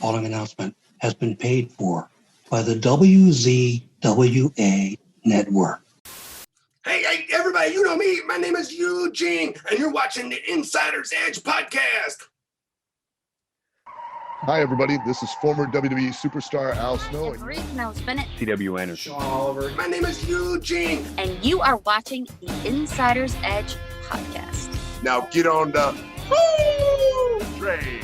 following announcement has been paid for by the WZWA Network. Hey, everybody, you know me. My name is Eugene, and you're watching the Insider's Edge podcast. Hi, everybody. This is former WWE Superstar Al Snow. TW Anderson. Sean Oliver. My name is Eugene. And you are watching the Insider's Edge podcast. Now get on the woo train.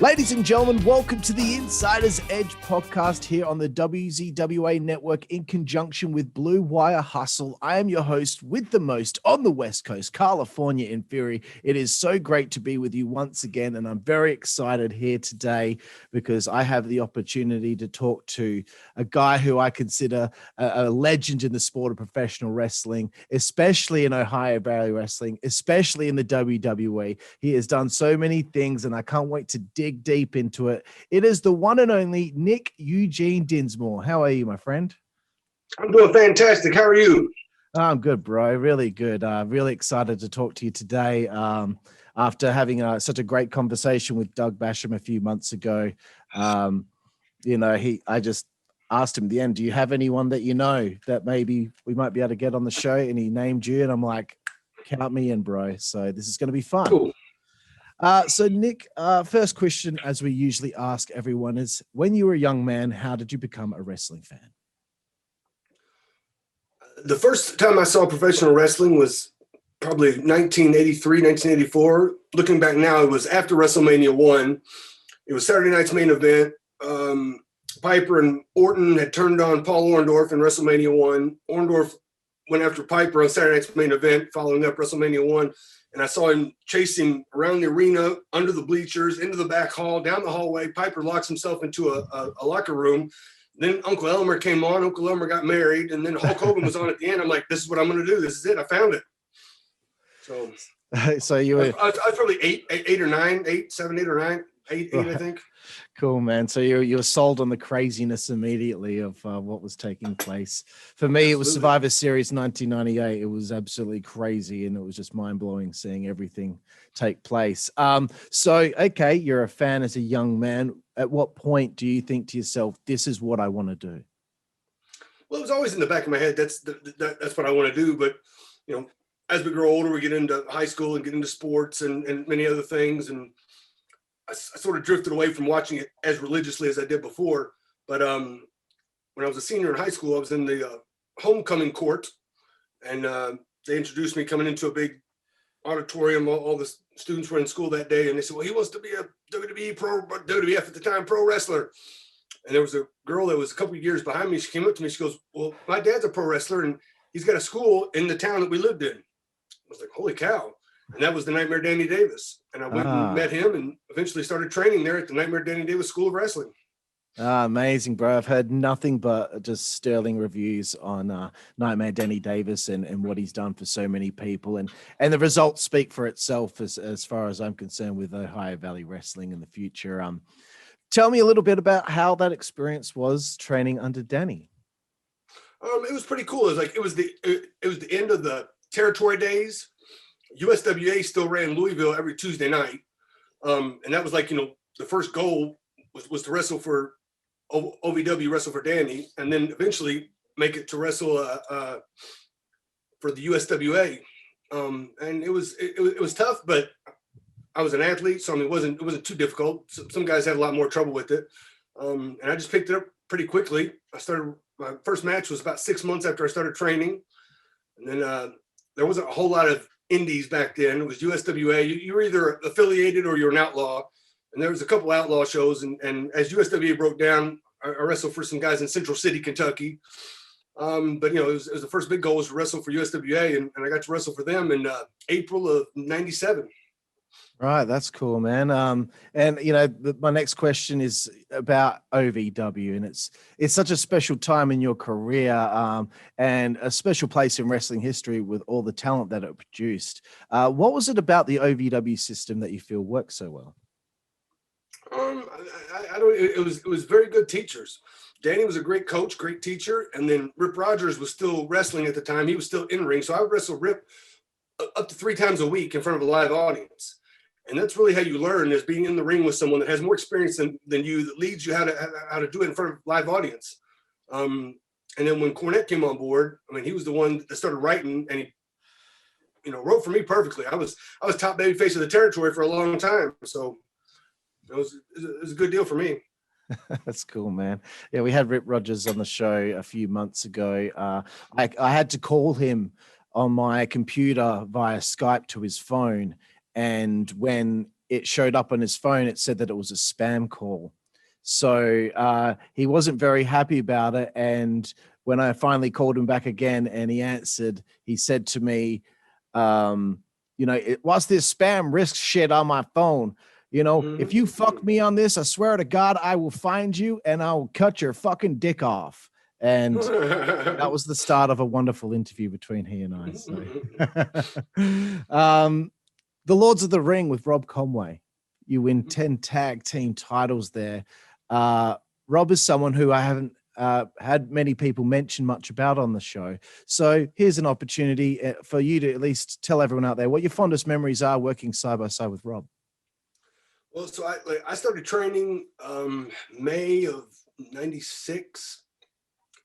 Ladies and gentlemen, welcome to the Insider's Edge podcast here on the WZWA Network in conjunction with Blue Wire Hustle. I am your host with the most on the West Coast, Karlifornia Infirri. It is so great to be with you once again, and I'm very excited here today because I have the opportunity to talk to a guy who I consider a legend in the sport of professional wrestling, especially in Ohio Valley Wrestling, especially in the WWE. He has done so many things, and I can't wait to dig deep into it. It is the one and only Nick Eugene Dinsmore. How are you, my friend? I'm doing fantastic. How are you? I'm good, bro. Really good. Really excited to talk to you today. After having such a great conversation with Doug Basham a few months ago, I just asked him at the end, do you have anyone that you know that maybe we might be able to get on the show? And he named you, and I'm like, count me in, bro. So this is going to be fun. Cool. So Nick, first question, as we usually ask everyone, is when you were a young man, how did you become a wrestling fan? The first time I saw professional wrestling was probably 1983, 1984. Looking back now, it was after WrestleMania 1. It was Saturday night's main event. Piper and Orton had turned on Paul Orndorff in WrestleMania 1. Orndorff went after Piper on Saturday night's main event, following up WrestleMania 1. And I saw him chasing around the arena, under the bleachers, into the back hall, down the hallway. Piper locks himself into a locker room. Then Uncle Elmer came on. Uncle Elmer got married. And then Hulk Hogan was on at the end. I'm like, this is what I'm going to do. This is it. I found it. So you were... I was probably eight or nine, eight, I think. Cool, man. So you were sold on the craziness immediately of what was taking place. For me, Absolutely. It was Survivor Series 1998. It was absolutely crazy, and it was just mind-blowing seeing everything take place. Okay, you're a fan as a young man. At what point do you think to yourself, this is what I want to do? Well, it was always in the back of my head. That's what I want to do. But, as we grow older, we get into high school and get into sports and many other things. And I sort of drifted away from watching it as religiously as I did before. But when I was a senior in high school, I was in the homecoming court, and they introduced me coming into a big auditorium. All the students were in school that day, and they said, well, he wants to be a WWF at the time pro wrestler. And there was a girl that was a couple of years behind me. She came up to me. She goes, well, my dad's a pro wrestler, and he's got a school in the town that we lived in. I was like, holy cow. And that was the Nightmare Danny Davis. And I went and met him and eventually started training there at the Nightmare Danny Davis School of Wrestling. Amazing, bro. I've heard nothing but just sterling reviews on Nightmare Danny Davis and what he's done for so many people. And the results speak for itself as far as I'm concerned with Ohio Valley Wrestling in the future. Tell me a little bit about how that experience was training under Danny. It was pretty cool. It was the end of the territory days. USWA still ran Louisville every Tuesday night. And that was the first goal was to wrestle for OVW, wrestle for Danny, and then eventually make it to wrestle for the USWA. And it was tough, but I was an athlete, so it wasn't too difficult. Some guys had a lot more trouble with it. And I just picked it up pretty quickly. My first match was about 6 months after I started training. And then there wasn't a whole lot of indies back then. It was USWA. You were either affiliated or you're an outlaw. And there was a couple outlaw shows. And as USWA broke down, I wrestled for some guys in Central City, Kentucky. But it was the first big goal was to wrestle for USWA, and I got to wrestle for them in April of '97. Right, that's cool, man. My next question is about OVW, and it's such a special time in your career, and a special place in wrestling history with all the talent that it produced. What was it about the OVW system that you feel worked so well? It was very good teachers. Danny was a great coach, great teacher, and then Rip Rogers was still wrestling at the time. He was still in ring, so I would wrestle Rip up to 3 times a week in front of a live audience. And that's really how you learn, is being in the ring with someone that has more experience than you, that leads you how to do it in front of live audience. And then when Cornette came on board, I mean, he was the one that started writing, and he, wrote for me perfectly. I was top babyface of the territory for a long time. So it was a good deal for me. That's cool, man. Yeah, we had Rip Rogers on the show a few months ago. I had to call him on my computer via Skype to his phone. And when it showed up on his phone, it said that it was a spam call. So he wasn't very happy about it. And when I finally called him back again and he answered, he said to me, what's this spam risk shit on my phone? If you fuck me on this, I swear to God, I will find you and I'll cut your fucking dick off. And that was the start of a wonderful interview between he and I. So. The Lords of the Ring with Rob Conway. You win 10 tag team titles there. Rob is someone who I haven't had many people mention much about on the show. So here's an opportunity for you to at least tell everyone out there what your fondest memories are working side by side with Rob. Well, so I started training May of '96,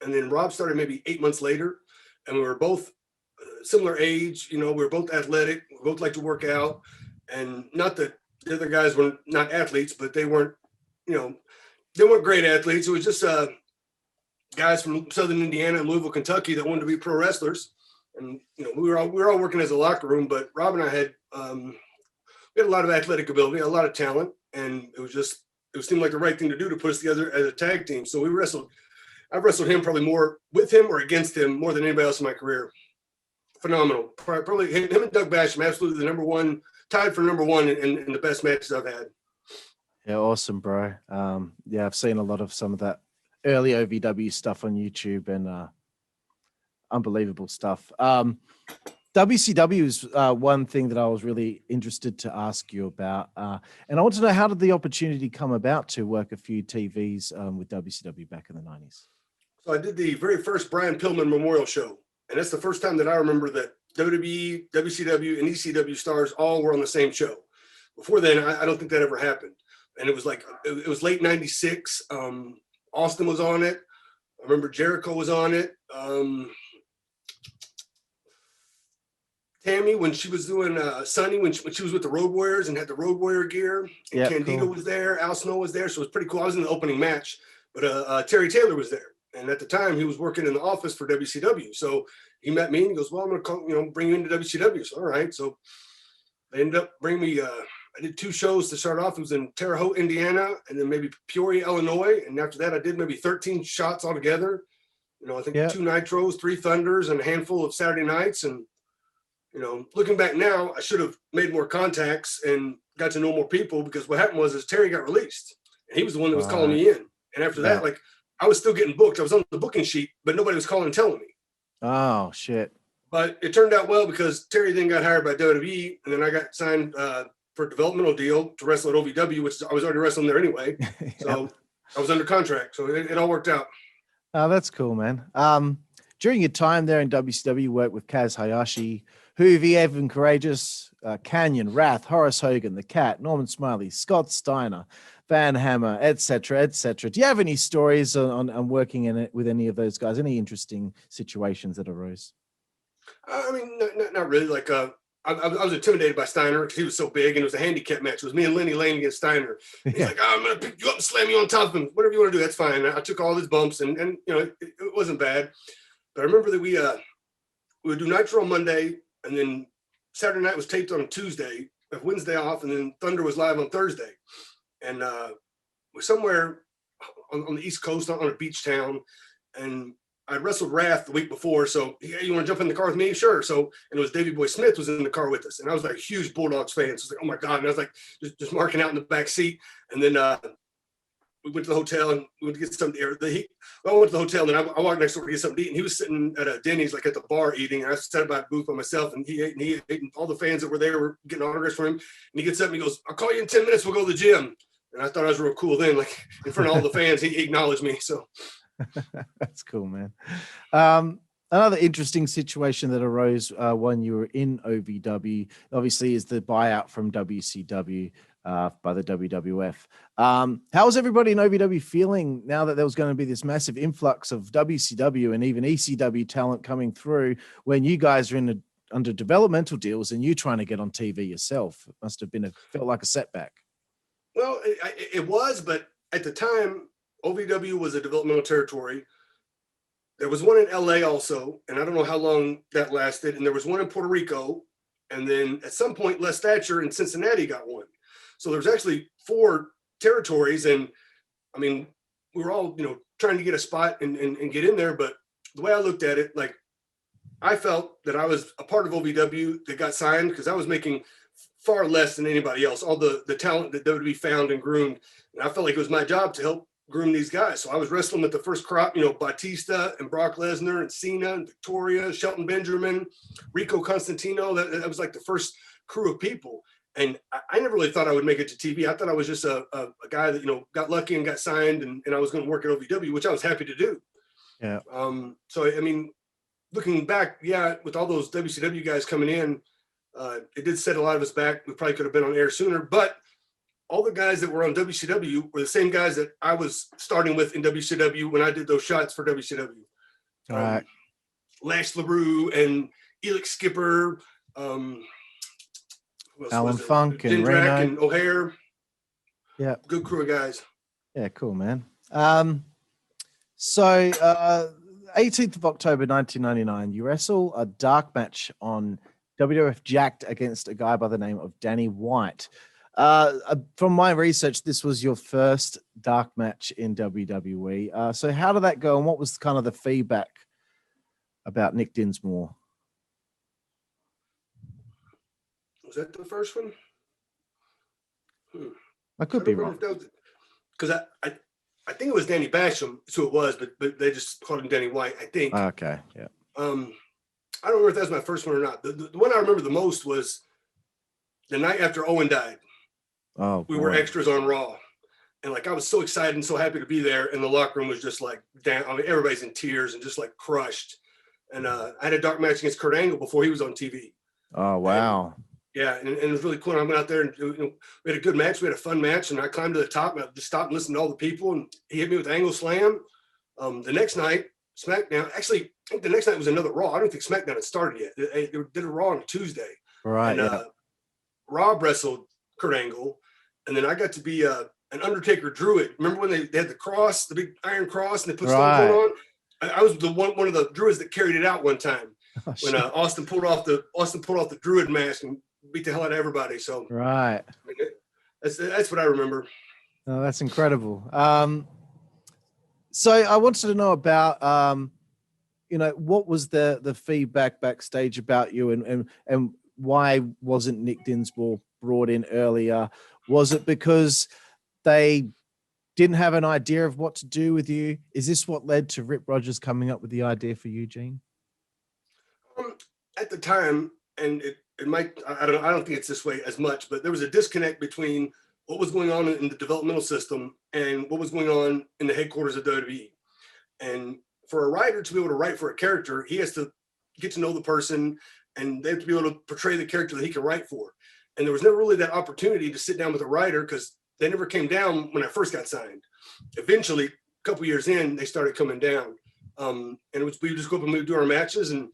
and then Rob started maybe 8 months later, and we were both similar age. We were both athletic. We both like to work out, and not that the other guys were not athletes, but they weren't great athletes. It was just guys from Southern Indiana and Louisville, Kentucky that wanted to be pro wrestlers. And, we were all working as a locker room, but Rob and I had, we had a lot of athletic ability, a lot of talent. And it seemed like the right thing to do to put us together as a tag team. So I've wrestled him probably more with him or against him more than anybody else in my career. Phenomenal. Probably him and Doug Basham, absolutely the number one, tied for number one in the best matches I've had. Yeah, awesome, bro. I've seen a lot of some of that early OVW stuff on YouTube, and unbelievable stuff. WCW is one thing that I was really interested to ask you about. And I want to know, how did the opportunity come about to work a few TVs with WCW back in the 90s? So I did the very first Brian Pillman Memorial Show. And that's the first time that I remember that WWE, WCW, and ECW stars all were on the same show. Before then, I don't think that ever happened. And it was late '96. Austin was on it. I remember Jericho was on it. Tammy, when she was doing Sunny, when she was with the Road Warriors and had the Road Warrior gear. And Candido was there. Al Snow was there. So it was pretty cool. I was in the opening match, but Terry Taylor was there. And at the time, he was working in the office for WCW. So he met me and he goes, well, I'm going to bring you into WCW. So, all right. So they ended up bringing me, I did 2 shows to start off. It was in Terre Haute, Indiana, and then maybe Peoria, Illinois. And after that, I did maybe 13 shots altogether. I think 2 Nitros, 3 Thunders, and a handful of Saturday nights. And, looking back now, I should have made more contacts and got to know more people, because what happened was Terry got released and he was the one that was calling me in. And after that, I was still getting booked. I was on the booking sheet, but nobody was calling and telling me. Oh, shit. But it turned out well, because Terry then got hired by WWE, and then I got signed for a developmental deal to wrestle at OVW, which I was already wrestling there anyway. So I was under contract. So it all worked out. Oh, that's cool, man. During your time there in WCW, you worked with Kaz Hayashi, Hoovy, Evan Courageous, Canyon, Wrath, Horace Hogan, The Cat, Norman Smiley, Scott Steiner, Van Hammer, etc., etc. Do you have any stories on working in it with any of those guys? Any interesting situations that arose? I mean, not really. I was intimidated by Steiner because he was so big, and it was a handicap match. It was me and Lenny Lane against Steiner. He's like, I'm going to pick you up and slam you on top of him. Whatever you want to do, that's fine. I took all his bumps, and it wasn't bad. But I remember that we would do Nitro on Monday, and then Saturday night was taped on a Tuesday, Wednesday off, and then Thunder was live on Thursday. And we're somewhere on the East Coast, on a beach town, and I wrestled Wrath the week before. So, hey, you want to jump in the car with me? Sure. So, and it was Davey Boy Smith was in the car with us, and I was like a huge Bulldogs fan. So I was like, oh my God. And I was like, just marking out in the back seat. And then we went to the hotel and we went to get something to eat. I went to the hotel, and then I walked next door to get something to eat. And he was sitting at a Denny's, at the bar eating. And I sat by a booth by myself, and he ate, and all the fans that were there were getting autographs from him. And he gets up and he goes, I'll call you in 10 minutes. We'll go to the gym. And I thought I was real cool then, in front of all the fans, he acknowledged me. So that's cool, man. Another interesting situation that arose when you were in OVW, obviously, is the buyout from WCW by the WWF. How was everybody in OVW feeling now that there was going to be this massive influx of WCW and even ECW talent coming through when you guys are under developmental deals and you trying to get on TV yourself? It must have felt like a setback. Well, it was, but at the time, OVW was a developmental territory. There was one in LA also, and I don't know how long that lasted. And there was one in Puerto Rico. And then at some point, Les Thatcher in Cincinnati got one. So there was actually 4 territories. And I mean, we were all, trying to get a spot and get in there. But the way I looked at it, like, I felt that I was a part of OVW that got signed because I was making far less than anybody else, all the talent that WWE found and groomed. And I felt like it was my job to help groom these guys. So I was wrestling with the first crop, Batista and Brock Lesnar and Cena and Victoria, Shelton Benjamin, Rico Constantino. That was like the first crew of people. And I never really thought I would make it to TV. I thought I was just a guy that, got lucky and got signed and I was going to work at OVW, which I was happy to do. Yeah. So, I mean, looking back, with all those WCW guys coming in, it did set a lot of us back. We probably could have been on air sooner, but all the guys that were on WCW were the same guys that I was starting with in WCW when I did those shots for WCW. All right. Lash LaRue and Elix Skipper, Alan Funk and Jindrak Reno and O'Hare. Yeah. Good crew of guys. Yeah, cool, man. So 18th of October, 1999, you wrestle a dark match on WWF Jacked against a guy by the name of Danny White. From my research, this was your first dark match in WWE. So how did that go, and what was kind of the feedback about Nick Dinsmore? Was that the first one? I could be wrong. Because I think it was Danny Basham, that's who it was, but they just called him Danny White, I think. Okay, yeah. I don't remember if that was my first one or not. The one I remember the most was the night after Owen died. Oh, we were extras on Raw. And like, I was so excited and so happy to be there. And the locker room was just like down. I mean, everybody's in tears and just like crushed. And I had a dark match against Kurt Angle before he was on TV. Oh, wow. And it was really cool. I went out there and we had a good match. We had a fun match. And I climbed to the top and I just stopped and listened to all the people. And he hit me with the Angle Slam. The next night, Smackdown. Actually, I think the next night was another Raw. I don't think Smackdown had started yet. They did a Raw on Tuesday. Right. And Rob wrestled Kurt Angle. And then I got to be an Undertaker Druid. Remember when they had the cross, the big iron cross, and they put Stone Cold on? I was the one of the Druids that carried it out one time when Austin pulled off the Druid mask and beat the hell out of everybody. So right, I mean, that's what I remember. Oh, that's incredible. So I wanted to know about what was the feedback backstage about you, and why wasn't Nick Dinsmore brought in earlier? Was it because they didn't have an idea of what to do with you? Is this what led to Rip Rogers coming up with the idea for Eugene? At the time, and it might, I don't think it's this way as much, but there was a disconnect between what was going on in the developmental system and what was going on in the headquarters of WWE. And for a writer to be able to write for a character, he has to get to know the person, and they have to be able to portray the character that he can write for. And there was never really that opportunity to sit down with a writer because they never came down when I first got signed. Eventually, a couple years in, they started coming down. And we would just go up and we would do our matches, and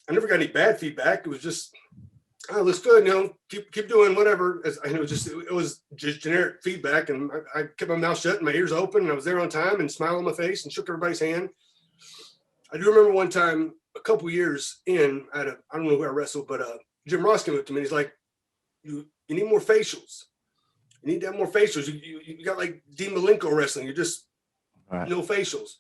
I never got any bad feedback. It was just, oh, looks good, keep doing whatever. It was just generic feedback, and I kept my mouth shut and my ears open, and I was there on time and smile on my face and shook everybody's hand. I do remember one time, a couple years in, I don't know where I wrestled, but Jim Ross came up to me and he's like, you need more facials. You need to have more facials. You got like Dean Malenko wrestling. You're just no facials.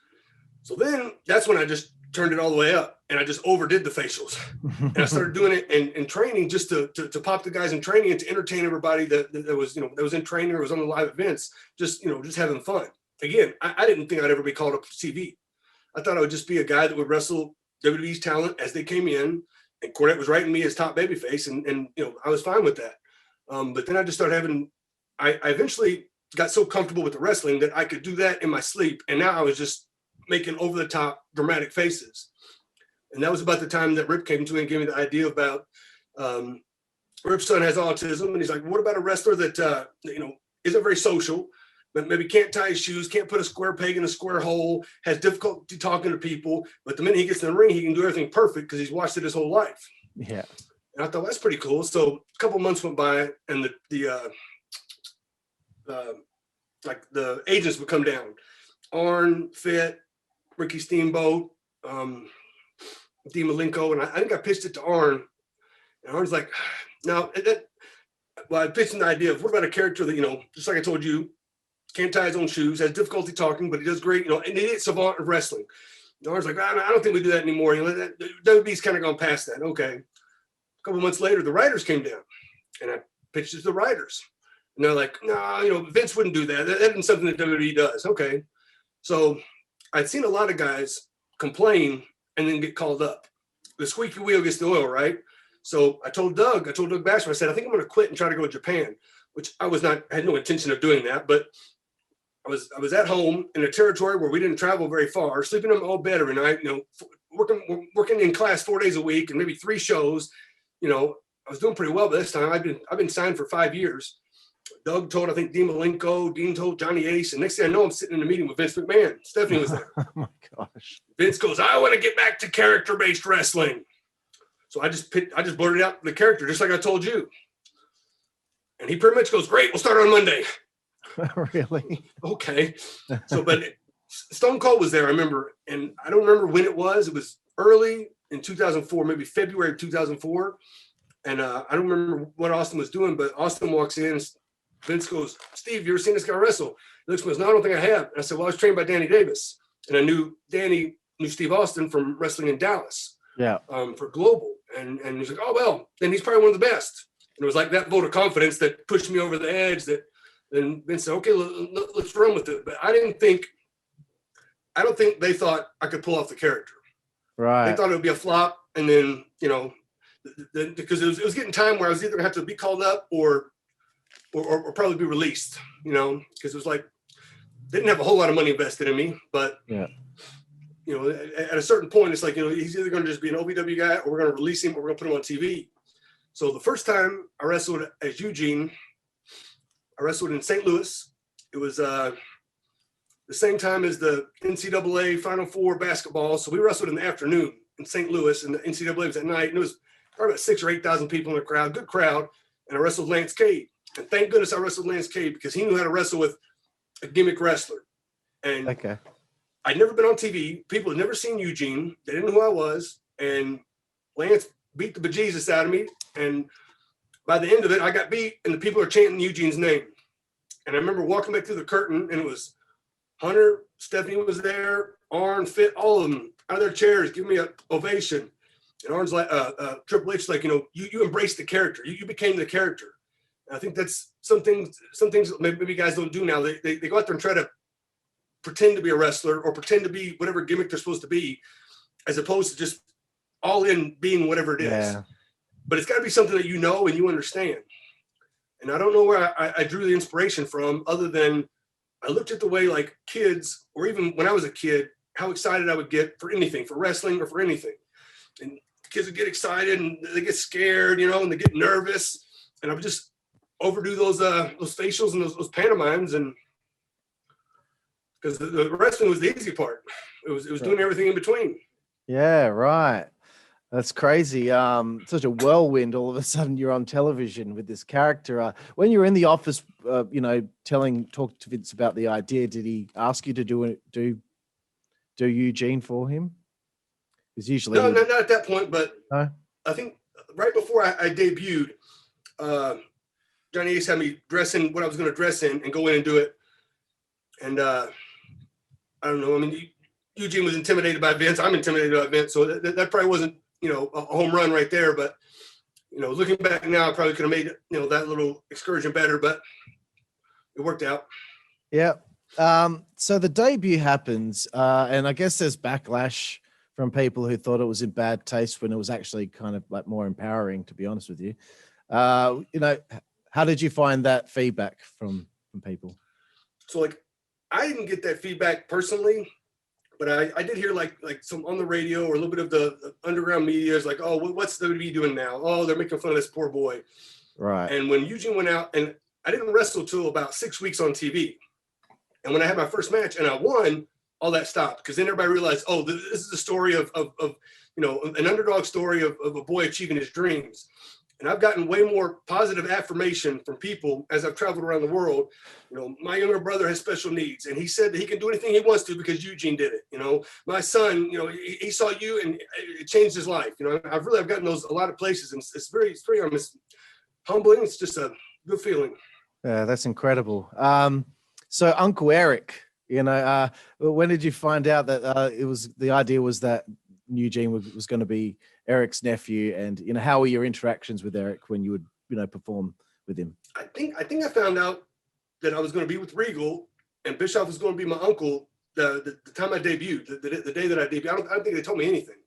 So then that's when I just turned it all the way up and I just overdid the facials. And I started doing it in training just to pop the guys in training and to entertain everybody that was, that was in training or was on the live events, just having fun. Again, I didn't think I'd ever be called up to TV. I thought I would just be a guy that would wrestle WWE's talent as they came in, and Cornette was writing me as top babyface, and I was fine with that. But then I just started I eventually got so comfortable with the wrestling that I could do that in my sleep. And now I was just making over the top dramatic faces. And that was about the time that Rip came to me and gave me the idea about Rip's son has autism. And he's like, what about a wrestler that, isn't very social, but maybe can't tie his shoes, can't put a square peg in a square hole, has difficulty talking to people. But the minute he gets in the ring, he can do everything perfect because he's watched it his whole life. Yeah. And I thought, well, that's pretty cool. So a couple months went by and the agents would come down. Arn, Fit, Ricky Steamboat, Dean Malenko, and I think I pitched it to Arn, and Arn's like, no, I pitched an idea of what about a character that, just like I told you, can't tie his own shoes, has difficulty talking, but he does great, an idiot savant of wrestling. And Arn's like, I don't think we do that anymore. WWE's kind of gone past that. Okay. A couple months later, the writers came down, and I pitched it to the writers. And they're like, no, Vince wouldn't do that. That isn't something that WWE does. Okay. So I'd seen a lot of guys complain and then get called up. The squeaky wheel gets the oil, right? So I told Doug Basham, I said, I think I'm going to quit and try to go to Japan, which I had no intention of doing that. But I was at home in a territory where we didn't travel very far, sleeping in my old bed every night, working in class 4 days a week and maybe 3 shows. I was doing pretty well by this time. I've been signed for 5 years. Doug told, I think, Dean Malenko, Dean told Johnny Ace, and next thing I know, I'm sitting in a meeting with Vince McMahon. Stephanie was there. Oh my gosh. Vince goes, I want to get back to character-based wrestling. So I just blurted out the character, just like I told you. And he pretty much goes, great, we'll start on Monday. Really? Okay. So, but Stone Cold was there, I remember, and I don't remember when it was. It was early in 2004, maybe February of 2004. And I don't remember what Austin was doing, but Austin walks in, and Vince goes, Steve, you ever seen this guy wrestle? He looks at me and goes, no, I don't think I have. And I said, well, I was trained by Danny Davis. And I knew Danny knew Steve Austin from wrestling in Dallas. Yeah. For Global. And he's like, oh, well, then he's probably one of the best. And it was like that vote of confidence that pushed me over the edge that then Vince said, okay, let's run with it. But I don't think they thought I could pull off the character. Right. They thought it would be a flop. And then, because it was getting time where I was either going to have to be called up or probably be released, because it was like, they didn't have a whole lot of money invested in me, but yeah. At a certain point, it's like, he's either going to just be an OVW guy or we're going to release him or we're going to put him on TV. So the first time I wrestled as Eugene, I wrestled in St. Louis. It was the same time as the NCAA Final Four basketball. So we wrestled in the afternoon in St. Louis, and the NCAA was at night. And it was probably about 6,000 or 8,000 people in the crowd, good crowd. And I wrestled Lance Cade. And thank goodness I wrestled Lance Cade because he knew how to wrestle with a gimmick wrestler. And okay. I'd never been on TV. People had never seen Eugene. They didn't know who I was. And Lance beat the bejesus out of me. And by the end of it, I got beat, and the people are chanting Eugene's name. And I remember walking back through the curtain, and it was Hunter, Stephanie was there, Arn, Fit, all of them out of their chairs, giving me an ovation. And Arn's like, Triple H, like, you embraced the character. You became the character. And I think that's some things maybe guys don't do now. They go out there and try to pretend to be a wrestler or pretend to be whatever gimmick they're supposed to be, as opposed to just all in being whatever it is. Yeah. But it's got to be something that and you understand. And I don't know where I drew the inspiration from, other than I looked at the way like kids, or even when I was a kid, how excited I would get for anything, for wrestling or for anything. And kids would get excited and they get scared, and they get nervous. And I would just overdo those facials and those pantomimes, and because the wrestling was the easy part. It was doing everything in between. Yeah, right. That's crazy. Such a whirlwind. All of a sudden, you're on television with this character. When you were in the office, talk to Vince about the idea. Did he ask you to do Eugene for him? Because usually, no, not at that point. But no? I think right before I debuted, Johnny Ace had me dress in what I was going to dress in and go in and do it. And I don't know. I mean, Eugene was intimidated by Vince. I'm intimidated by Vince. So that probably wasn't, a home run right there. But, looking back now, I probably could have made, that little excursion better, but it worked out. Yeah. So the debut happens, and I guess there's backlash from people who thought it was in bad taste when it was actually kind of like more empowering, to be honest with you. How did you find that feedback from people? So I didn't get that feedback personally, but I did hear like some on the radio or a little bit of the underground media is like, oh, what's WWE doing now? Oh, they're making fun of this poor boy. Right. And when Eugene went out, and I didn't wrestle till about 6 weeks on TV. And when I had my first match and I won, all that stopped, because then everybody realized, oh, this is the story of an underdog story of a boy achieving his dreams. And I've gotten way more positive affirmation from people as I've traveled around the world. My younger brother has special needs, and he said that he can do anything he wants to because Eugene did it. My son, he saw you and it changed his life. I've gotten those a lot of places, and it's very humbling. It's just a good feeling. Yeah, that's incredible. So Uncle Eric, when did you find out that the idea was that Eugene was going to be Eric's nephew, and how were your interactions with Eric when you would perform with him? I think I found out that I was going to be with Regal, and Bischoff was going to be my uncle the time I debuted, the day that I debuted. I don't think they told me anything,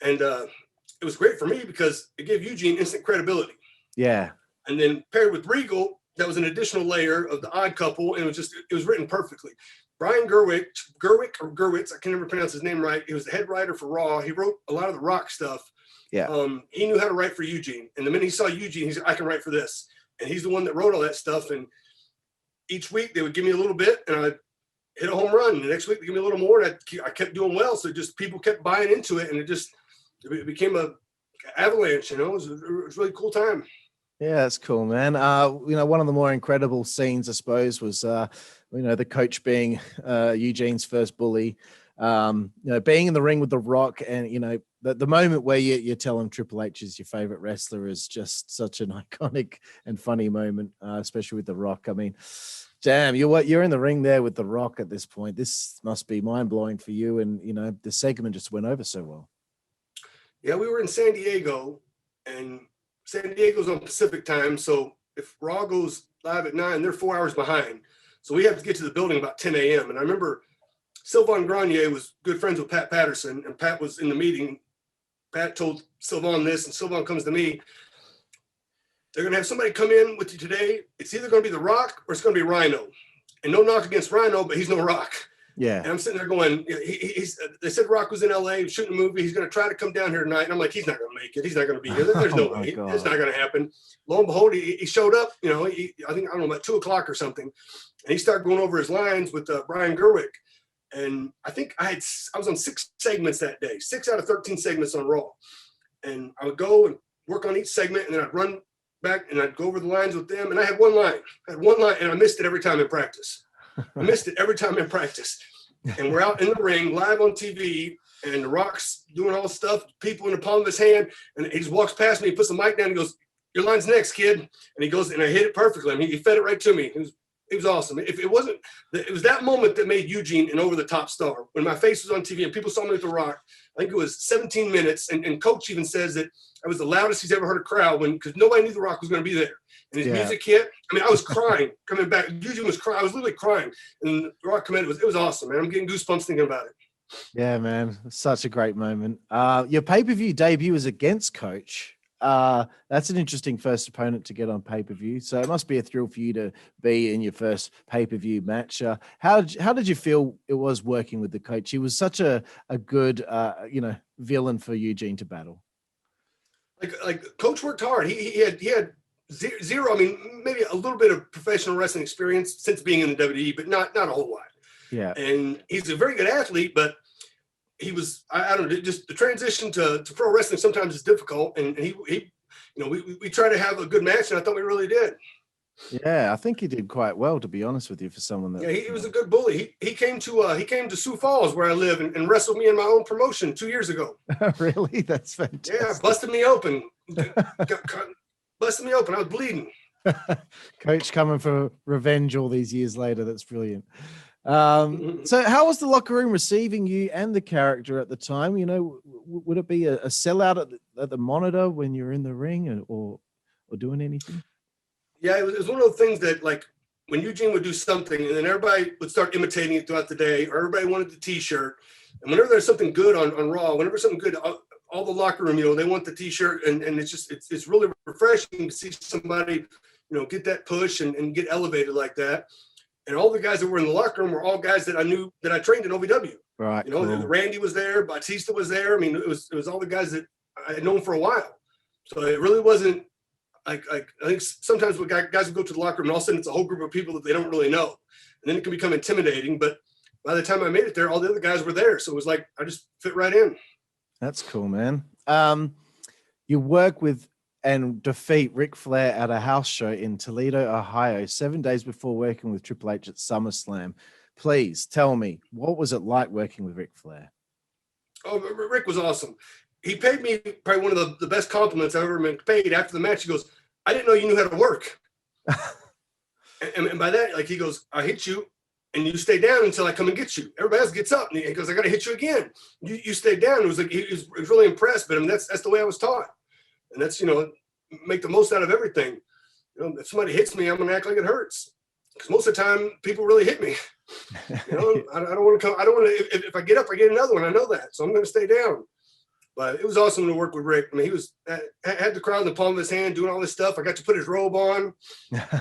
and it was great for me because it gave Eugene instant credibility. Yeah, and then paired with Regal, that was an additional layer of the odd couple, and it was written perfectly. Brian Gerwick, I can never pronounce his name right. He was the head writer for Raw. He wrote a lot of the Rock stuff. Yeah. He knew how to write for Eugene. And the minute he saw Eugene, he said, I can write for this. And he's the one that wrote all that stuff. And each week they would give me a little bit and I'd hit a home run. And the next week they give me a little more. And I kept doing well. So just people kept buying into it. And it became a avalanche, It was a really cool time. Yeah, that's cool, man. One of the more incredible scenes, I suppose, was, the coach being Eugene's first bully, being in the ring with The Rock, and, the moment where you tell him Triple H is your favorite wrestler is just such an iconic and funny moment, especially with The Rock. I mean, damn, you're in the ring there with The Rock at this point. This must be mind-blowing for you, and, the segment just went over so well. Yeah, we were in San Diego, and San Diego's on Pacific time, so if Raw goes live at 9, they're 4 hours behind. So we have to get to the building about 10 a.m. And I remember Sylvain Grenier was good friends with Pat Patterson, and Pat was in the meeting. Pat told Sylvain this, and Sylvain comes to me. They're going to have somebody come in with you today. It's either going to be The Rock or it's going to be Rhino. And no knock against Rhino, but he's no Rock. Yeah. And I'm sitting there going, they said Rock was in LA shooting a movie. He's going to try to come down here tonight. And I'm like, he's not going to make it. He's not going to be here. There's no way. It's not going to happen. Lo and behold, he showed up, I don't know, about 2:00 or something. And he started going over his lines with Brian Gerwick. And I think I was on 6 segments that day, 6 out of 13 segments on Raw. And I would go and work on each segment, and then I'd run back and I'd go over the lines with them. And I had one line, and I missed it every time in practice. And we're out in the ring, live on TV, and The Rock's doing all this stuff, people in the palm of his hand, and he just walks past me, he puts the mic down, and he goes, your line's next, kid. And he goes, and I hit it perfectly. I mean, he fed it right to me. It was awesome. It was that moment that made Eugene an over-the-top star. When my face was on TV and people saw me with The Rock, I think it was 17 minutes, and Coach even says that I was the loudest he's ever heard a crowd because nobody knew The Rock was going to be there. And his music hit. I mean, I was crying coming back. Eugene was crying. I was literally crying. And The Rock commented. It was awesome, man. I'm getting goosebumps thinking about it. Yeah, man. Such a great moment. Your pay-per-view debut was against Coach. That's an interesting first opponent to get on pay-per-view. So it must be a thrill for you to be in your first pay-per-view match. How did you feel it was working with the Coach? He was such a good, villain for Eugene to battle. Like Coach worked hard. He had zero. I mean, maybe a little bit of professional wrestling experience since being in the WWE, but not a whole lot. Yeah. And he's a very good athlete, but he was, I don't know, just the transition to pro wrestling sometimes is difficult. And we try to have a good match, and I thought we really did. Yeah, I think he did quite well, to be honest with you, for someone that. Yeah, he was a good bully. He came to Sioux Falls, where I live, and wrestled me in my own promotion 2 years ago. Really? That's fantastic. Yeah, busted me open. Busted me open. I was bleeding. Coach coming for revenge all these years later. That's brilliant. So how was the locker room receiving you and the character at the time? Would it be a sellout at the monitor when you're in the ring or doing anything? Yeah, it was one of the things that, like, when Eugene would do something and then everybody would start imitating it throughout the day, or everybody wanted the T-shirt. And whenever there's something good on Raw, whenever something good, all the locker room, they want the T-shirt, and it's really refreshing to see somebody, get that push and get elevated like that. And all the guys that were in the locker room were all guys that I knew that I trained in OVW. Right. You know, cool. Randy was there, Batista was there. I mean, it was all the guys that I had known for a while. So it really wasn't like I think sometimes when guys would go to the locker room and all of a sudden it's a whole group of people that they don't really know. And then it can become intimidating. But by the time I made it there, all the other guys were there. So it was like I just fit right in. That's cool, man. You work with and defeat Ric Flair at a house show in Toledo, Ohio, 7 days before working with Triple H at SummerSlam. Please tell me, what was it like working with Ric Flair? Oh, Rick was awesome. He paid me probably one of the best compliments I've ever been paid. After the match, he goes, "I didn't know you knew how to work." and by that, like, he goes, "I hit you and you stay down until I come and get you. Everybody else gets up." And he goes, "I got to hit you again. You stay down." It was like, he was really impressed. But I mean, that's the way I was taught. And that's, make the most out of everything. If somebody hits me, I'm going to act like it hurts. Because most of the time, people really hit me. I don't want to come. I don't want to. If I get up, I get another one. I know that, so I'm going to stay down. But it was awesome to work with Rick. I mean, he was had the crowd in the palm of his hand, doing all this stuff. I got to put his robe on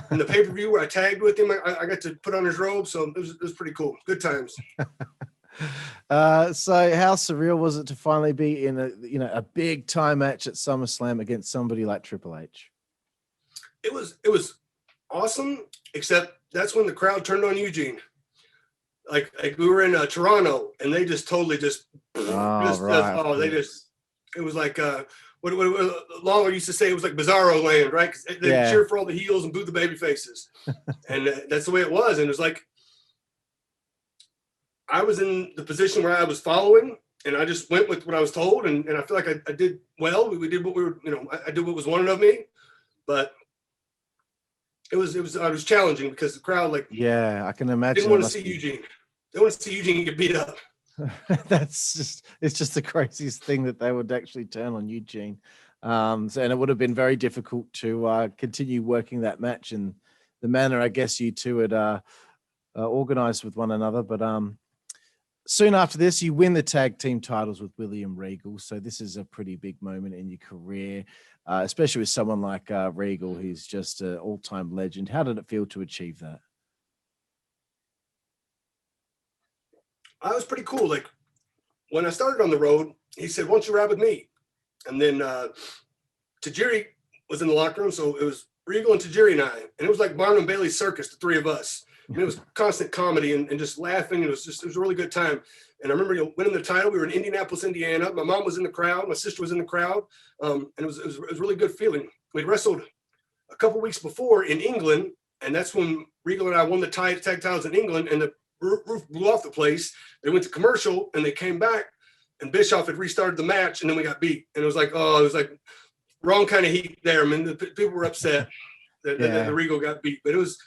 in the pay-per-view where I tagged with him. I got to put on his robe, so it was pretty cool. Good times. So how surreal was it to finally be in a big time match at SummerSlam against somebody like Triple H? It was awesome, except that's when the crowd turned on Eugene. Like we were in Toronto, and they just totally it was like what Lawler used to say, it was like Bizarro land, right? They cheer for all the heels and boo the baby faces, and that's the way it was. And it was like I was in the position where I was following, and I just went with what I was told, and I feel like I did well. We did what we were, I did what was wanted of me, but it was challenging because the crowd, like, I can imagine, didn't want to see Eugene. They want to see Eugene get beat up. It's just the craziest thing that they would actually turn on Eugene. And it would have been very difficult to continue working that match in the manner I guess you two had organized with one another. But soon after this, you win the tag team titles with William Regal. So this is a pretty big moment in your career, especially with someone like Regal, who's just an all-time legend. How did it feel to achieve that? I was pretty cool. Like, when I started on the road, he said, "Why don't you ride with me?" And then Tajiri was in the locker room, so it was Regal and Tajiri and I, and it was like Barnum and Bailey's circus, the three of us. And it was constant comedy and just laughing. It was a really good time. And I remember winning the title. We were in Indianapolis, Indiana. My mom was in the crowd. My sister was in the crowd. And it was a really good feeling. We'd wrestled a couple weeks before in England, and that's when Regal and I won the tag titles in England, and the roof blew off the place. They went to commercial, and they came back, and Bischoff had restarted the match, and then we got beat. And it was like wrong kind of heat there. I mean, the people were upset that the Regal got beat, but it was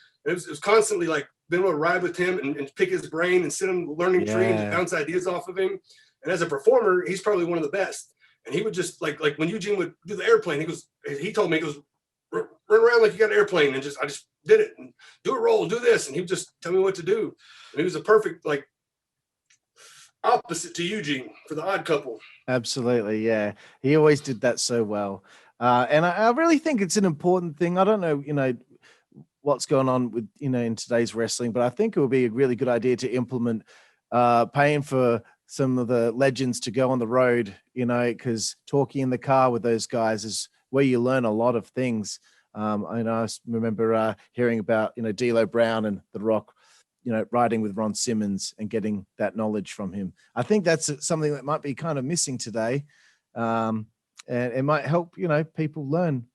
constantly like being able to ride with him and pick his brain and sit on the learning tree and bounce ideas off of him. And as a performer, he's probably one of the best. And he would just like when Eugene would do the airplane, he told me, run around like you got an airplane, and I just did it, and do a roll, do this. And he would just tell me what to do. And he was a perfect, like, opposite to Eugene for the Odd Couple. Absolutely. Yeah. He always did that so well. And I really think it's an important thing. I don't know, what's going on with, in today's wrestling, but I think it would be a really good idea to implement paying for some of the legends to go on the road, because talking in the car with those guys is where you learn a lot of things. I remember hearing about, D'Lo Brown and The Rock, riding with Ron Simmons and getting that knowledge from him. I think that's something that might be kind of missing today. And it might help, people learn,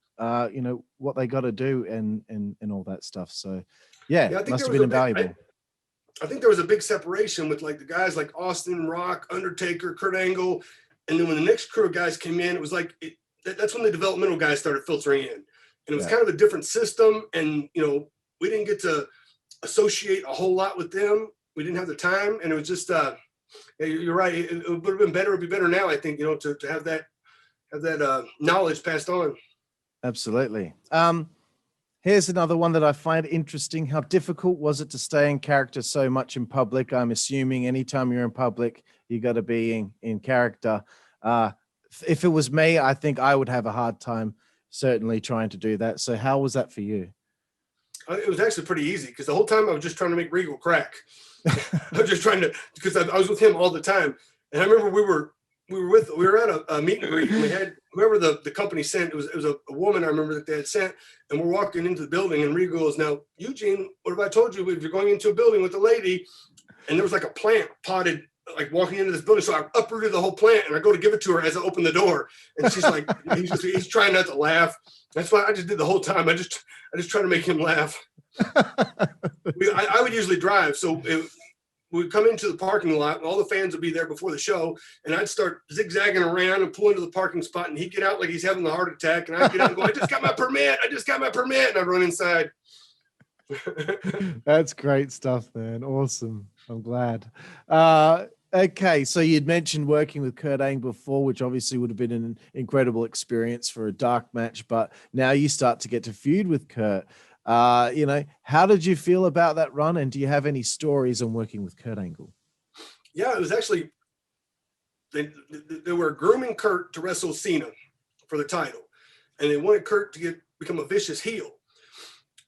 what they got to do and all that stuff. So, I think must have been invaluable. I think there was a big separation with like the guys like Austin, Rock, Undertaker, Kurt Angle. And then when the next crew of guys came in, it was like, that's when the developmental guys started filtering in. And it was kind of a different system. And, we didn't get to associate a whole lot with them. We didn't have the time. And it was just, you're right. It would have been better. It'd be better now, I think, to have that knowledge passed on. Absolutely. Here's another one that I find interesting. How difficult was it to stay in character so much in public? I'm assuming anytime you're in public, you got to be in character. If it was me, I think I would have a hard time certainly trying to do that. So how was that for you? It was actually pretty easy because the whole time I was just trying to make Regal crack. I was just trying to, because I was with him all the time. And I remember we were at a meet and greet, and we had whoever the company sent. It was a woman I remember that they had sent, and we're walking into the building, and Regal goes, "Now, Eugene, what have I told you? If you're going into a building with a lady," and there was like a plant potted, like walking into this building. So I uprooted the whole plant, and I go to give it to her as I open the door, and she's like, he's trying not to laugh. That's why I just did the whole time. I just try to make him laugh. I would usually drive, so we'd come into the parking lot, and all the fans would be there before the show, and I'd start zigzagging around and pull into the parking spot, and he'd get out like he's having a heart attack, and I'd get out and go, I just got my permit, and I'd run inside. That's great stuff, man. Awesome. I'm glad. Okay, so you'd mentioned working with Kurt Angle before, which obviously would have been an incredible experience for a dark match, but now you start to get to feud with Kurt. How did you feel about that run, and do you have any stories on working with Kurt Angle? Yeah, it was actually, they were grooming Kurt to wrestle Cena for the title, and they wanted Kurt to become a vicious heel.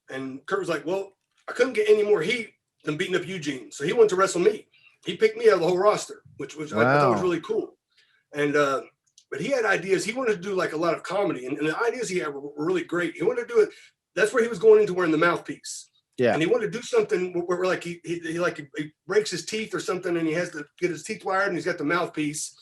And Kurt was like, well, I couldn't get any more heat than beating up Eugene, so he wanted to wrestle me. He picked me out of the whole roster, which I thought was really cool. And but he had ideas. He wanted to do like a lot of comedy, and the ideas he had were really great. He wanted to do it. That's where he was going into wearing the mouthpiece. Yeah. And he wanted to do something where like he breaks his teeth or something, and he has to get his teeth wired, and he's got the mouthpiece.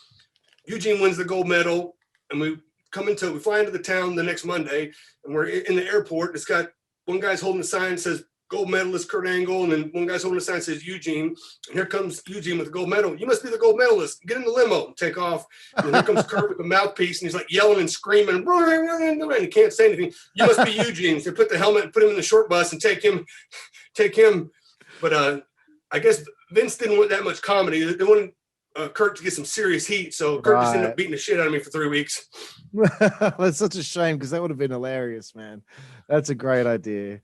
Eugene wins the gold medal, and we fly into the town the next Monday, and we're in the airport. It's got one guy's holding a sign that says gold medalist Kurt Angle, and then one guy's holding a sign that says Eugene. And here comes Eugene with the gold medal. You must be the gold medalist. Get in the limo and take off. And here comes Kurt with the mouthpiece, and he's like yelling and screaming, and he can't say anything. You must be Eugene. So they put the helmet and put him in the short bus and take him. But I guess Vince didn't want that much comedy. They wanted Kurt to get some serious heat. So Kurt just ended up beating the shit out of me for 3 weeks. That's such a shame, because that would have been hilarious, man. That's a great idea.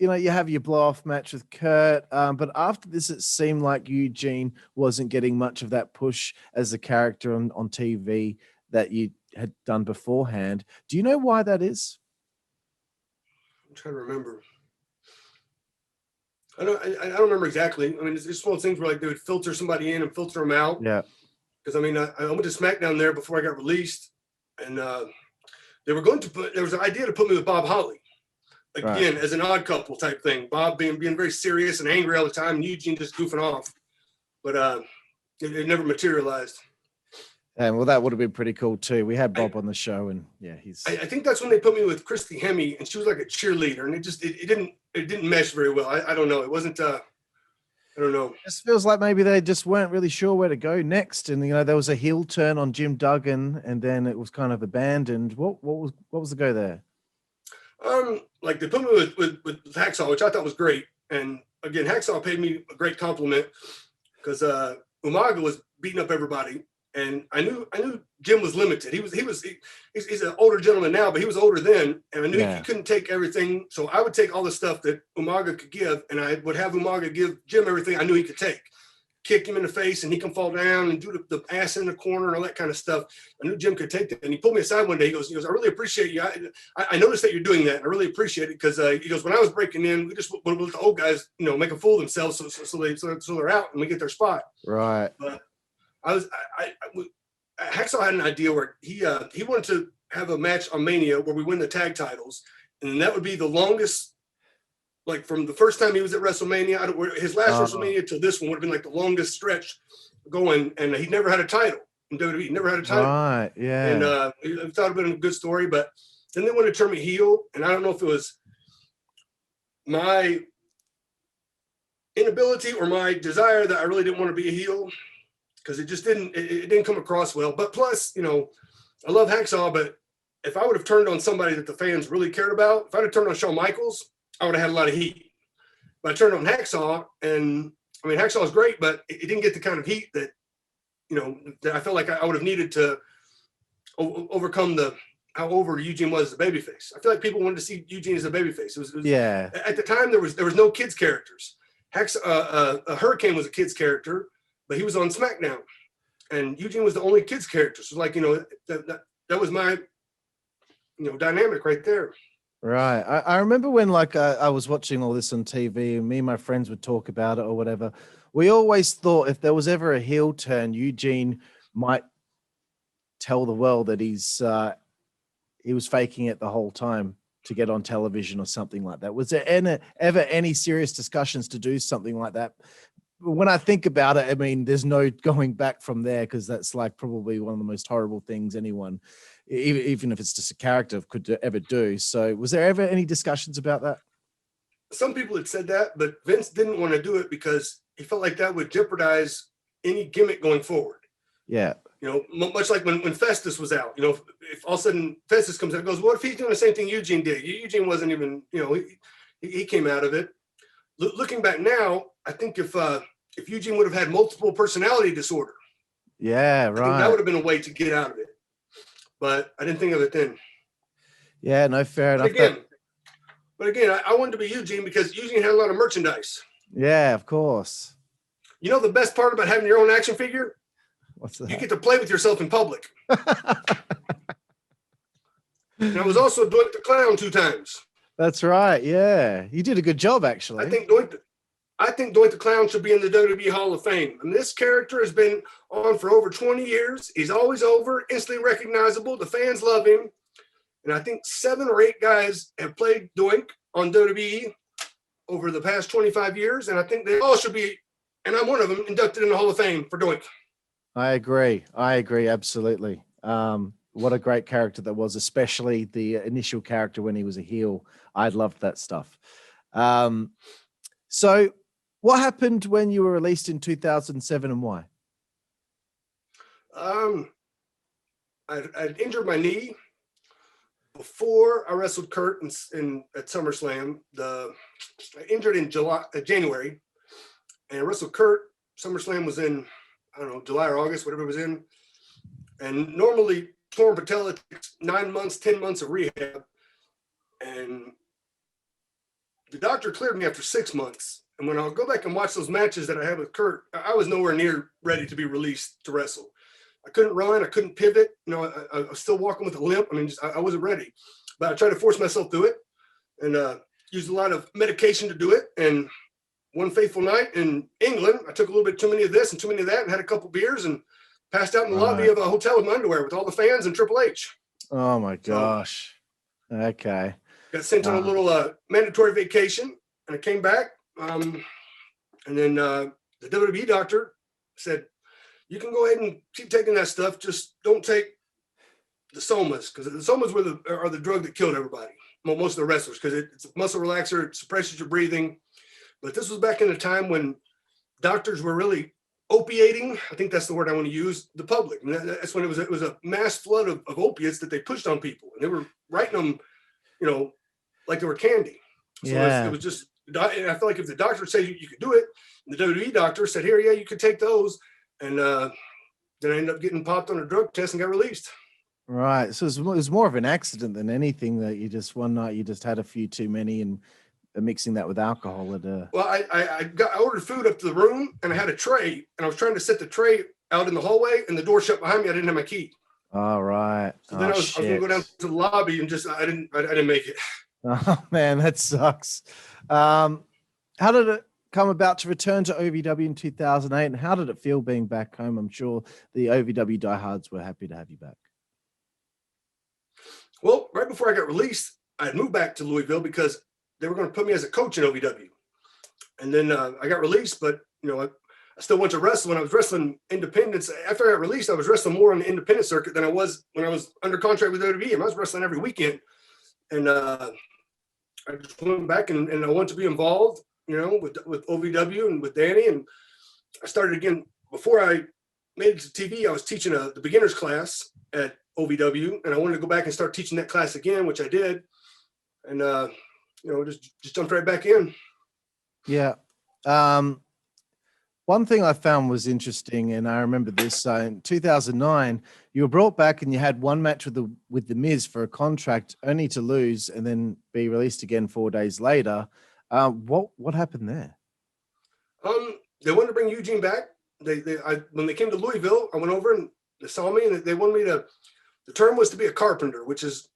You have your blow-off match with Kurt, but after this, it seemed like Eugene wasn't getting much of that push as a character on TV that you had done beforehand. Do you know why that is? I'm trying to remember. I don't remember exactly. I mean, it's just one of those things where like they would filter somebody in and filter them out. Yeah. Because I mean, I went to Smackdown there before I got released, and there was an idea to put me with Bob Holly, again, as an odd couple type thing. Bob being very serious and angry all the time, and Eugene just goofing off. But it never materialized. And well, that would have been pretty cool too. We had Bob on the show, and yeah, I think that's when they put me with Christy Hemme, and she was like a cheerleader, and it didn't mesh very well. I don't know. It wasn't. I don't know. It just feels like maybe they just weren't really sure where to go next, and there was a heel turn on Jim Duggan, and then it was kind of abandoned. What was the go there? Like they put me with Hacksaw, which I thought was great, and again, Hacksaw paid me a great compliment because Umaga was beating up everybody. And I knew Jim was limited. He's an older gentleman now, but he was older then, and I knew he couldn't take everything. So I would take all the stuff that Umaga could give, and I would have Umaga give Jim everything I knew he could take. Kick him in the face, and he can fall down and do the ass in the corner and all that kind of stuff. I knew Jim could take that. And he pulled me aside one day. He goes, I really appreciate you. I noticed that you're doing that. I really appreciate it because he goes, when I was breaking in, we just would let the old guys, make a fool of themselves so they're out and we get their spot. Right. But Hacksaw had an idea where he wanted to have a match on Mania where we win the tag titles, and that would be the longest, like from the first time he was at WrestleMania, his last WrestleMania till this one would have been like the longest stretch going, and he never had a title in WWE. He never had a title. Right, yeah. And I thought it would have been a good story, but then they wanted to turn me heel, and I don't know if it was my inability or my desire that I really didn't want to be a heel, because it just didn't come across well. But plus, I love Hacksaw, but if I would have turned on somebody that the fans really cared about, if I'd have turned on Shawn Michaels, I would have had a lot of heat. But I turned on Hacksaw, and I mean, Hacksaw was great, but it didn't get the kind of heat that, that I felt like I would have needed to overcome how over Eugene was as a babyface. I feel like people wanted to see Eugene as a babyface. It was at the time there was no kids characters. Hurricane was a kid's character, but he was on Smackdown, and Eugene was the only kids character. So like, that was my, dynamic right there. Right. I remember when I was watching all this on TV and me and my friends would talk about it or whatever. We always thought if there was ever a heel turn, Eugene might tell the world that he was faking it the whole time to get on television or something like that. Was there ever any serious discussions to do something like that? When I think about it, I mean, there's no going back from there because that's like probably one of the most horrible things anyone, even if it's just a character, could ever do. So was there ever any discussions about that? Some people had said that, but Vince didn't want to do it because he felt like that would jeopardize any gimmick going forward. Yeah. You know, much like when Festus was out, you know, if all of a sudden Festus comes out and goes, what if he's doing the same thing Eugene did? Eugene wasn't even, you know, he came out of it. Looking back now, I think if Eugene would have had multiple personality disorder, yeah, I think that would have been a way to get out of it. But I didn't think of it then. Yeah, no, fair enough. But again, I wanted to be Eugene because Eugene had a lot of merchandise. Yeah, of course. You know the best part about having your own action figure? What's that? You get to play with yourself in public. And I was also Doink the Clown 2 times. That's right. Yeah, you did a good job, actually. I think Doink the Clown should be in the WWE Hall of Fame. And this character has been on for over 20 years. He's always over, instantly recognizable. The fans love him. And I think 7 or 8 guys have played Doink on WWE over the past 25 years. And I think they all should be, and I'm one of them, inducted in the Hall of Fame for Doink. I agree. Absolutely. What a great character that was, especially the initial character when he was a heel. I loved that stuff. So what happened when you were released in 2007 and why? I'd injured my knee before I wrestled Kurt at SummerSlam. I injured in January, and I wrestled Kurt. SummerSlam was in, I don't know, July or August, whatever it was in. And normally torn patella takes 9 months, 10 months of rehab. And the doctor cleared me after 6 months. And when I'll go back and watch those matches that I had with Kurt, I was nowhere near ready to be released to wrestle. I couldn't run. I couldn't pivot. You know, I was still walking with a limp. I mean, I wasn't ready. But I tried to force myself through it and used a lot of medication to do it. And one fateful night in England, I took a little bit too many of this and too many of that and had a couple beers and passed out in the lobby of a hotel with my underwear with all the fans and Triple H. Oh, my gosh. So, okay. Got sent on a little mandatory vacation, and I came back. And then the WWE doctor said, you can go ahead and keep taking that stuff. Just don't take the somas, because the somas are the drug that killed everybody, most of the wrestlers, because it's a muscle relaxer. It suppresses your breathing. But this was back in a time when doctors were really opiating. I think that's the word I want to use. The public. And that's when it was a mass flood of opiates that they pushed on people, and they were writing them, you know, like they were candy. So it was just. And I feel like if the doctor said you could do it, and the WWE doctor said, here, yeah, you could take those. And then I ended up getting popped on a drug test and got released. Right. So it was more of an accident than anything, that you just one night you just had a few too many and mixing that with alcohol. Well, I ordered food up to the room, and I had a tray, and I was trying to set the tray out in the hallway, and the door shut behind me. I didn't have my key. All right. So then I was going to go down to the lobby, and I didn't make it. Oh man, that sucks. How did it come about to return to OVW in 2008, and how did it feel being back home? I'm sure the OVW diehards were happy to have you back. Well, right before I got released, I had moved back to Louisville because they were going to put me as a coach in OVW. And then I got released, but you know, I still went to wrestle. When I was wrestling independents, after I got released, I was wrestling more on the independent circuit than I was when I was under contract with WWE. And I was wrestling every weekend. And I just went back and I wanted to be involved, you know, with OVW and with Danny. And I started again. Before I made it to TV, I was teaching the beginner's class at OVW, and I wanted to go back and start teaching that class again, which I did. And, you know, just jumped right back in. Yeah. One thing I found was interesting, and I remember this, in 2009, you were brought back and you had one match with the Miz for a contract, only to lose and then be released again 4 days later. What happened there? They wanted to bring Eugene back. When they came to Louisville, I went over and they saw me, and they wanted me to. The term was to be a carpenter, which is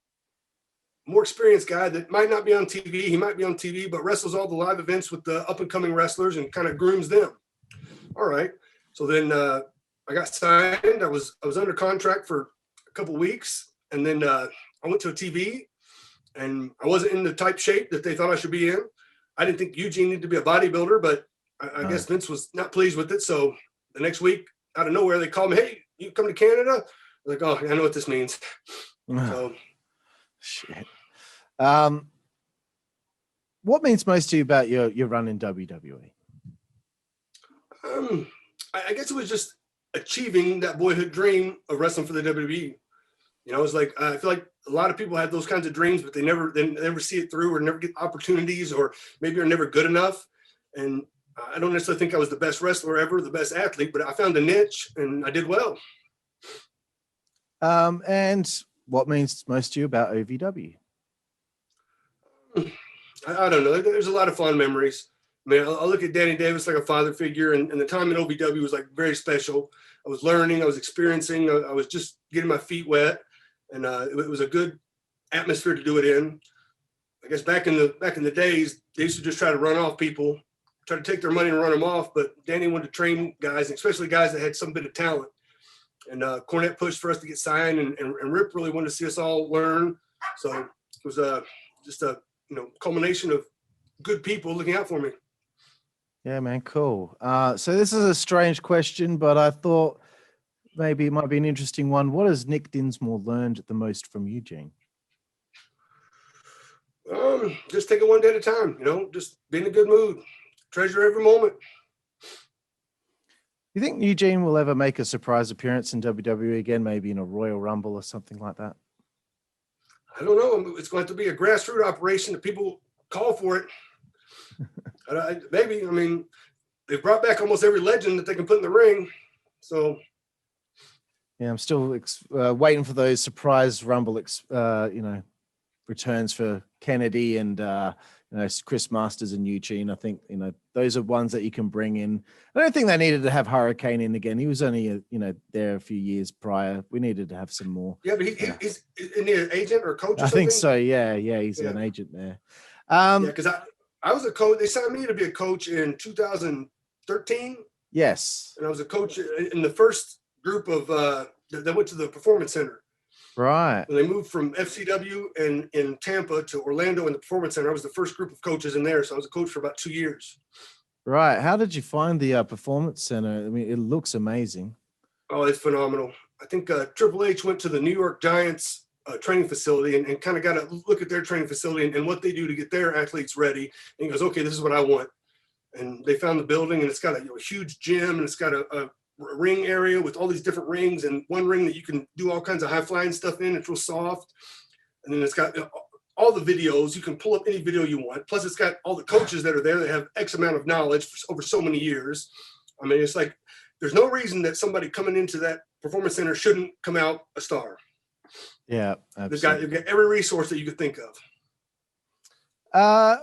more experienced guy that might not be on TV. He might be on TV, but wrestles all the live events with the up and coming wrestlers and kind of grooms them. All right. So then I got signed. I was under contract for a couple of weeks, and then I went to a TV, and I wasn't in the type shape that they thought I should be in. I didn't think Eugene needed to be a bodybuilder, but I guess Vince was not pleased with it. So the next week, out of nowhere, they called me, "Hey, you come to Canada?" I was like, "Oh, I know what this means." So, shit. What means most to you about your run in WWE? I guess it was just achieving that boyhood dream of wrestling for the WWE. You know, it's like I feel like a lot of people have those kinds of dreams, but they never see it through, or never get opportunities, or maybe are never good enough. And I don't necessarily think I was the best wrestler ever, the best athlete, but I found a niche and I did well. And what means most to you about OVW? I don't know. There's a lot of fond memories. I mean, I look at Danny Davis like a father figure, and the time in OVW was like very special. I was learning, I was experiencing, I was just getting my feet wet, and it was a good atmosphere to do it in. I guess back in the days, they used to just try to run off people, try to take their money and run them off. But Danny wanted to train guys, especially guys that had some bit of talent. And Cornette pushed for us to get signed, and Rip really wanted to see us all learn. So it was just a culmination of good people looking out for me. Yeah, man, cool. So this is a strange question, but I thought maybe it might be an interesting one. What has Nick Dinsmore learned the most from Eugene? Just take it one day at a time, just be in a good mood, treasure every moment. You think Eugene will ever make a surprise appearance in WWE again, maybe in a Royal Rumble or something like that? I don't know. It's going to have to be a grassroots operation that people call for it. Maybe. I mean, they've brought back almost every legend that they can put in the ring. So, yeah, I'm still waiting for those surprise Rumble, returns for Kennedy and Chris Masters and Eugene. I think those are ones that you can bring in. I don't think they needed to have Hurricane in again. He was only there a few years prior. We needed to have some more. Yeah, but he's isn't he an agent or a coach? Or I think so. Yeah, he's an agent there. Because I was a coach. They signed me to be a coach in 2013. Yes, and I was a coach in the first group of that went to the Performance Center. Right. When they moved from FCW in Tampa to Orlando in the Performance Center, I was the first group of coaches in there. So I was a coach for about 2 years. Right. How did you find the Performance Center? I mean, it looks amazing. Oh, it's phenomenal. I think Triple H went to the New York Giants training facility and kind of got a look at their training facility and what they do to get their athletes ready. And he goes, okay, this is what I want. And they found the building, and it's got a huge gym, and it's got a ring area with all these different rings, and one ring that you can do all kinds of high flying stuff in. It's real soft. And then it's got all the videos. You can pull up any video you want. Plus it's got all the coaches that are there that have X amount of knowledge for over so many years. I mean, it's like, there's no reason that somebody coming into that Performance Center shouldn't come out a star. Yeah. Absolutely. They've got every resource that you could think of.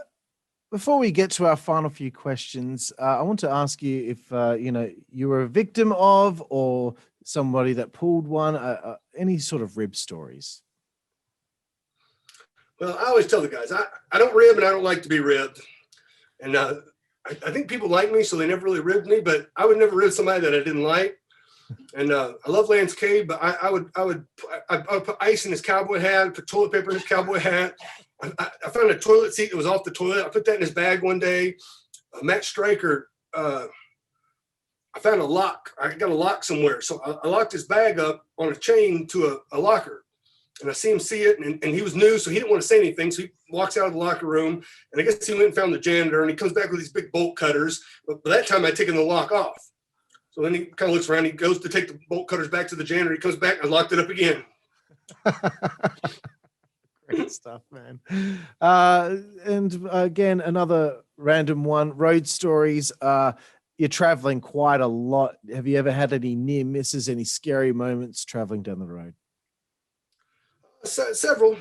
Before we get to our final few questions, I want to ask you if, you were a victim of or somebody that pulled one, any sort of rib stories. Well, I always tell the guys, I don't rib and I don't like to be ribbed. And I think people like me, so they never really ribbed me, but I would never rib somebody that I didn't like. And I love Lance Cade, but I would put ice in his cowboy hat, put toilet paper in his cowboy hat. I found a toilet seat that was off the toilet. I put that in his bag one day. Matt Stryker, I found a lock. I got a lock somewhere. So I locked his bag up on a chain to a locker. And I see him see it, and he was new, so he didn't want to say anything. So he walks out of the locker room, and I guess he went and found the janitor, and he comes back with these big bolt cutters. But by that time, I'd taken the lock off. So then he kind of looks around. He goes to take the bolt cutters back to the janitor. He comes back, and I locked it up again. Great stuff, man. And again, another random one, road stories. You're traveling quite a lot. Have you ever had any near misses, any scary moments traveling down the road? Several.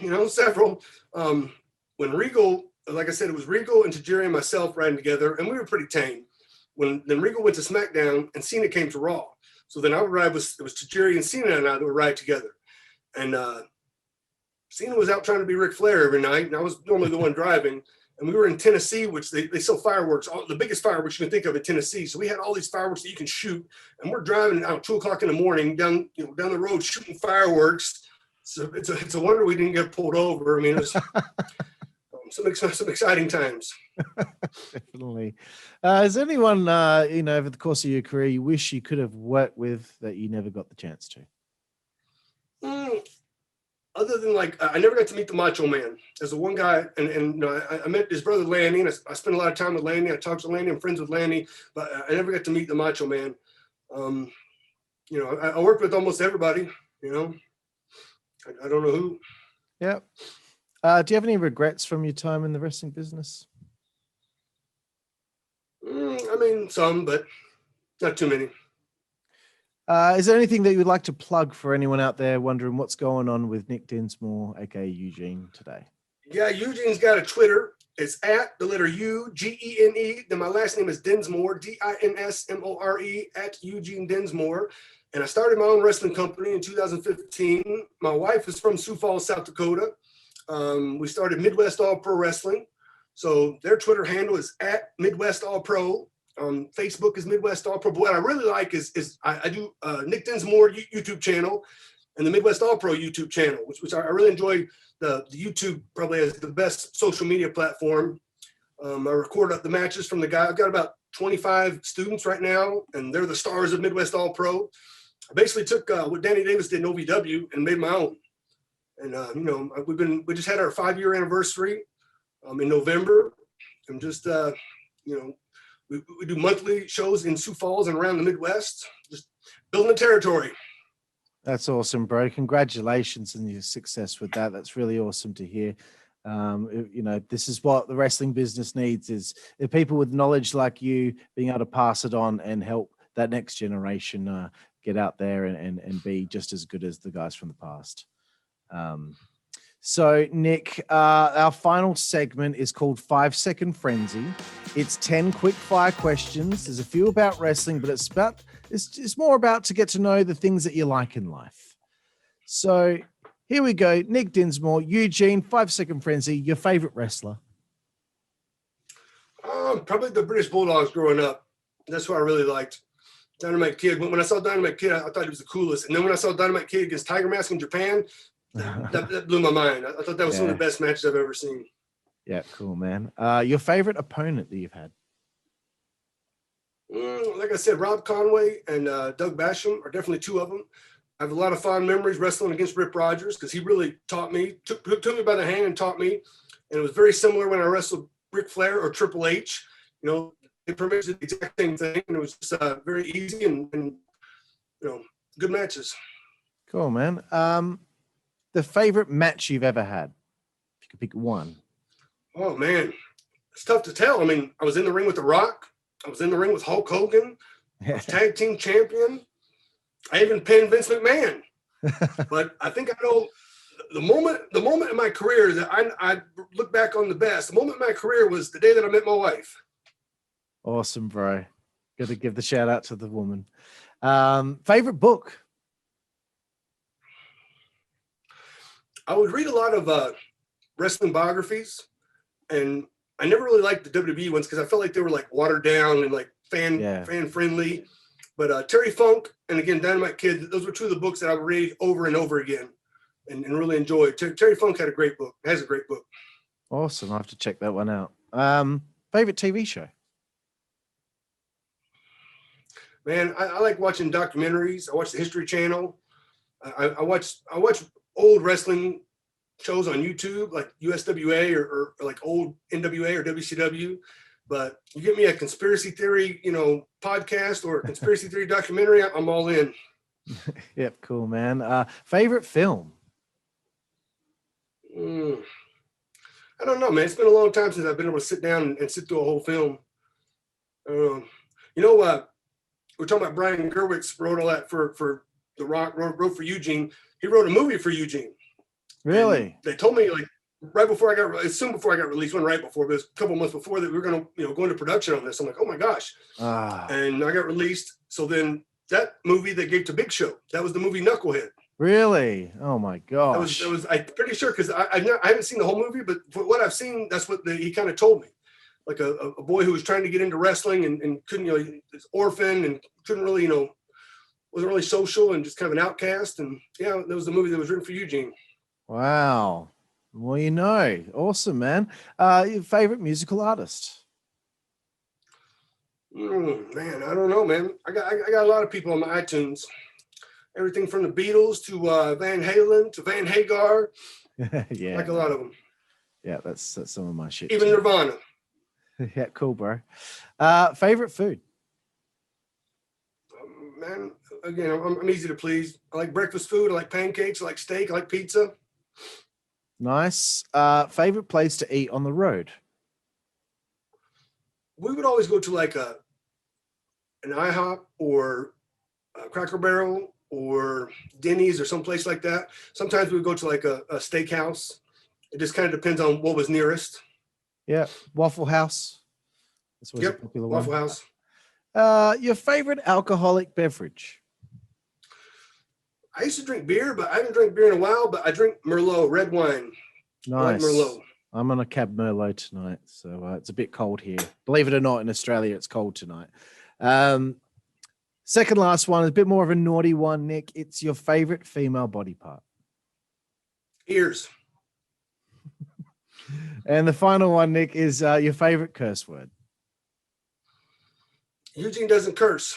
When Regal, like I said, it was Regal and Tajiri and myself riding together, and we were pretty tame. Then Regal went to SmackDown and Cena came to Raw. So then I would ride it was Tajiri and Cena and I that would ride together. And Cena was out trying to be Ric Flair every night, and I was normally the one driving. And we were in Tennessee, which they sell fireworks, the biggest fireworks you can think of in Tennessee. So we had all these fireworks that you can shoot, and we're driving out 2 o'clock in the morning down the road shooting fireworks. So it's a wonder we didn't get pulled over. I mean, it was some exciting times. Definitely. Is there anyone over the course of your career you wish you could have worked with that you never got the chance to? Other than I never got to meet the Macho Man. There's the one guy, and I met his brother Lanny, and I spent a lot of time with Lanny. I talked to Lanny. I'm friends with Lanny, but I never got to meet the Macho Man. I worked with almost everybody. I don't know who. Yeah. Do you have any regrets from your time in the wrestling business? I mean, some, but not too many. Is there anything that you would like to plug for anyone out there wondering what's going on with Nick Dinsmore, aka Eugene, today? Yeah, Eugene's got a Twitter. It's at the letter Ugene. Then my last name is Dinsmore, Dinsmore, at Eugene Dinsmore. And I started my own wrestling company in 2015. My wife is from Sioux Falls, South Dakota. We started Midwest All Pro Wrestling. So their Twitter handle is at Midwest All Pro. Facebook is Midwest All Pro. But what I really like is I do Nick Dinsmore YouTube channel and the Midwest All Pro YouTube channel, which I really enjoy. The YouTube probably is the best social media platform. I record up the matches from the guy. I've got about 25 students right now, and they're the stars of Midwest All Pro. I basically took what Danny Davis did in OVW and made my own. And we just had our 5-year anniversary in November, and just we do monthly shows in Sioux Falls and around the Midwest, just building the territory. That's awesome, bro. Congratulations on your success with that. That's really awesome to hear. This is what the wrestling business needs, is people with knowledge like you being able to pass it on and help that next generation get out there and be just as good as the guys from the past. So, Nick, our final segment is called 5-Second Frenzy. It's 10 quick fire questions. There's a few about wrestling, but it's more about to get to know the things that you like in life. So here we go. Nick Dinsmore, Eugene, 5-Second Frenzy, your favorite wrestler? Probably the British Bulldogs growing up. That's what I really liked. Dynamite Kid. When I saw Dynamite Kid, I thought he was the coolest. And then when I saw Dynamite Kid against Tiger Mask in Japan, that blew my mind. I thought that was some of the best matches I've ever seen. Yeah, cool, man. Your favorite opponent that you've had? Like I said, Rob Conway and Doug Basham are definitely two of them. I have a lot of fond memories wrestling against Rip Rogers because he really taught me, took me by the hand and taught me. And it was very similar when I wrestled Ric Flair or Triple H. They pretty much did the exact same thing, and it was just very easy and good matches. Cool, man. The favorite match you've ever had, if you could pick one. Oh man, it's tough to tell. I mean, I was in the ring with The Rock. I was in the ring with Hulk Hogan. I was tag team champion. I even pinned Vince McMahon. But I think I know the moment in my career that I look back on the best. The moment in my career was the day that I met my wife. Awesome, bro. Got to give the shout out to the woman. Favorite book? I would read a lot of wrestling biographies, and I never really liked the WWE ones because I felt like they were like watered down and like fan friendly. But Terry Funk and again Dynamite Kid, those were two of the books that I would read over and over again and really enjoyed. Terry Funk has a great book. Awesome. I'll have to check that one out. Favorite TV show? Man, I like watching documentaries. I watch the History Channel. I watch old wrestling shows on YouTube, like USWA or like old NWA or WCW. But you get me a conspiracy theory, podcast or a conspiracy theory documentary, I'm all in. Yep, cool, man. Favorite film? I don't know, man. It's been a long time since I've been able to sit down and sit through a whole film. We're talking about Brian Gerwitz wrote all that for The Rock, wrote for Eugene. He wrote a movie for Eugene. Really? And they told me right before I got, soon before I got released, one right before, but it was a couple months before that we were going to, go into production on this. I'm like, oh my gosh. And I got released. So then that movie they gave to Big Show, that was the movie Knucklehead. Really? Oh my gosh. That was I'm pretty sure because I haven't seen the whole movie, but for what I've seen, that's what he kind of told me. Like a boy who was trying to get into wrestling and couldn't, he's orphan and couldn't really, wasn't really social and just kind of an outcast. And yeah, that was the movie that was written for Eugene. Wow. Well, awesome, man. Your favorite musical artist? Man, I don't know, man. I got a lot of people on my iTunes. Everything from the Beatles to Van Halen to Van Hagar. Yeah, like a lot of them. Yeah, that's some of my shit. Even too. Nirvana. Yeah, cool, bro. Favorite food? Man, again, I'm easy to please. I like breakfast food. I like pancakes. I like steak. I like pizza. Nice. Favorite place to eat on the road? We would always go to like an IHOP or a Cracker Barrel or Denny's or someplace like that. Sometimes we would go to like a steakhouse. It just kind of depends on what was nearest. Yeah, Waffle House. That's always a popular Waffle one. House. Your favorite alcoholic beverage? I used to drink beer, but I haven't drank beer in a while. But I drink Merlot, red wine. Nice. I like Merlot. I'm on a Cab Merlot tonight, so it's a bit cold here. Believe it or not, in Australia, it's cold tonight. Second last one is a bit more of a naughty one, Nick. It's your favorite female body part. Ears. And the final one, Nick, is your favorite curse word. Eugene doesn't curse.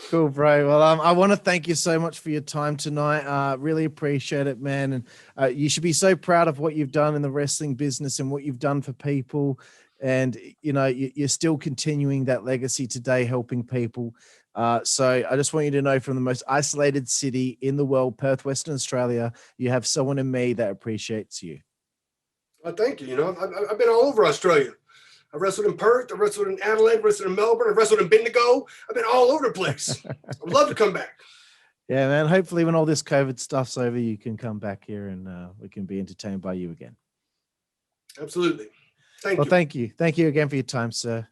Cool, bro. Well, I want to thank you so much for your time tonight. Really appreciate it, man. And you should be so proud of what you've done in the wrestling business and what you've done for people. And, you're still continuing that legacy today, helping people. So I just want you to know, from the most isolated city in the world, Perth, Western Australia, you have someone in me that appreciates you. Well, thank you. I've been all over Australia. I wrestled in Perth. I wrestled in Adelaide. I wrestled in Melbourne. I wrestled in Bendigo. I've been all over the place. I'd love to come back. Yeah, man. Hopefully when all this COVID stuff's over, you can come back here and we can be entertained by you again. Absolutely. Thank you. Thank you. Thank you again for your time, sir.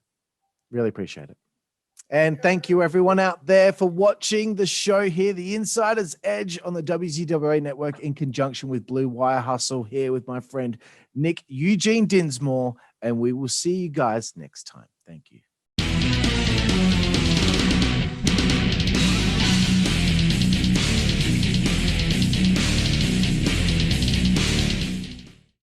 Really appreciate it. And thank you everyone out there for watching the show here, The Insider's Edge on the WZWA Network in conjunction with Blue Wire Hustle, here with my friend Nick Eugene Dinsmore. And we will see you guys next time. Thank you.